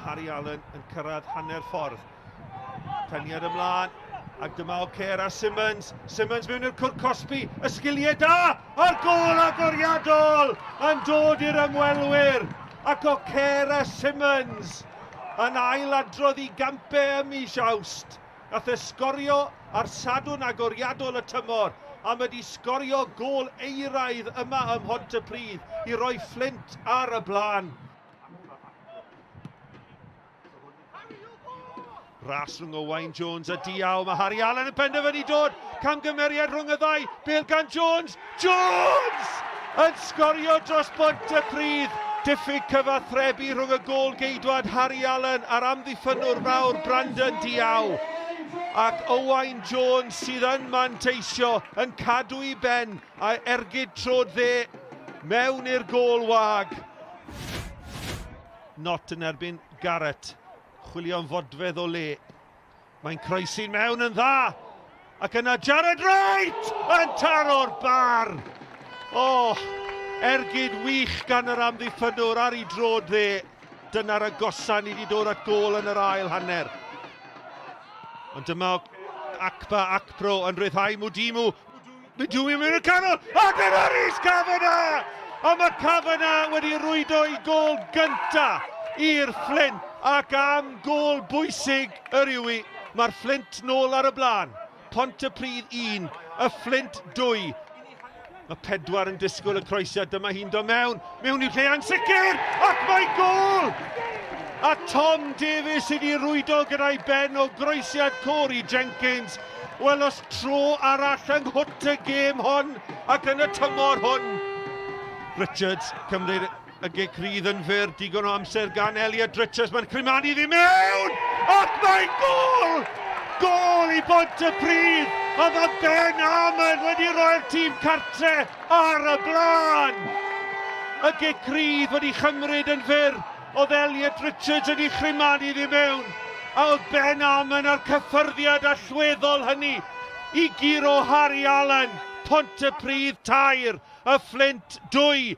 Harry Allen yn cyrraedd hanner ffordd. Penniad ymlaen, ac dyma O'Ceir a Simmons. Simmons mewn i'r cwrt Cosby, y sgiliau da, a'r gol agoriadol yn dod i'r ymwelwyr. Ac O'Ceir a Simmons yn ailadrodd i gampau ym mis Awst. Gath e sgorio ar sadwrn agoriadol y tymor, a mae wedi sgorio gol euraidd yma ym Pontypridd i roi Fflint ar y blaen. Ras rhwng Owain Jones a Diaw, mae Harry Allen yn penderfynu dod, camgymeriad rhwng y ddau, bêl gan Jones, Jones! Yn sgorio dros Pontypridd, diffyg cyfathrebu rhwng y gôl geidwad Harry Allen a'r amddiffynwr fawr Brandon Diaw. Ac Owain Jones sydd yn manteisio yn cadw i ben a ergyd trod dde mewn i'r gôl wag. Not yn erbyn Garrett. Chwilio'n fodfedd o le. Mae'n croesi'n mewn yn dda. Ac yna Jared Wright yn taro'r bar. Ergyd wych gan yr amddiffynwr ar ei drod dde. Dyna'r agosa ni wedi dod at gôl yn yr ail hanner. Ond dyma Akpro yn rhyddhau Mwdimu. Mwdimu mewn y canol. A dyna Rhys Kavanagh! A mae Kavanagh wedi rwydo i gôl gynta i'r Fflint. Ac am gôl bwysig yr yw mae'r Fflint nôl ar y blaen. Pontypridd 1, y Fflint 2. Mae 4 yn disgwyl y croesiad, dyma hi'n dod mewn i'w lle ansicr, ac mae gôl! A Tom Davies wedi rwydo gyda'i ben o groesiad Corey Jenkins. Wel, os tro arall yng nghwt y gêm hon ac yn y tymor hwn. Richards cymryd y gigrydd yn fyr, digon o amser gan Elliot Richards, mae'n crimanu ddim mewn! Ac mae gôl! Gôl i Pontypridd! A mae Ben Armand wedi rhoi'r tîm cartre ar y blaen! Y gigrydd wedi chymryd yn fyr, oedd Elliot Richards wedi crimanu ddim mewn. A oedd Ben Armand ar cyffyrddiad allweddol hynny i giro Harry Allen. Pontypridd 2, y Fflint 2.